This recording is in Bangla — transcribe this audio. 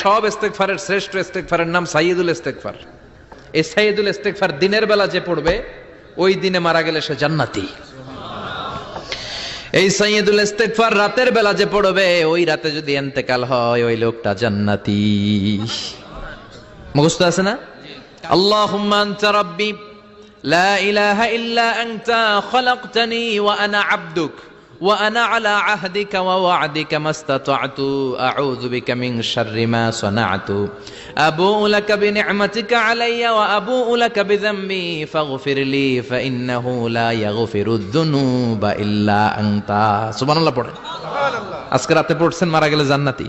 সব ইস্তেগফারের শ্রেষ্ঠ ইস্তেগফারের নাম সাইয়্যিদুল ইস্তেগফার। এই সাইয়্যিদুল ইস্তেগফার দিনের বেলা যে পড়বে ওই দিনে মারা গেলে সে জান্নাতি। এই সাইয়্যিদুল ইস্তেগফার রাতের বেলা যে পড়বে ওই রাতে যদি ইন্তেকাল হয় ওই লোকটা জান্নাতি। মুখস্থ আছে না? আল্লাহুম্মা আনতা রাব্বি লা ইলাহা ইল্লা আনতা খলাকতানি ওয়া আনা আবদুক ওয়া আনা আলা আহদিকা ওয়া ওয়া'দিকা মাস্তাতা'তু আউযু বিকা মিন শাররি মা সানা'তু আবু'ু লাকা বিনি'মাতিকা আলাইয়া ওয়া আবু'ু লাকা বিযামবি ফাগফিরলি ফাইন্নাহু লা ইয়াগফিরুয যুনুবা ইল্লা আনতা। সুবহানাল্লাহ পড়েন। সুবহানাল্লাহ। আজকে রাতে পড়ছেন মারা গেলে জান্নাতি।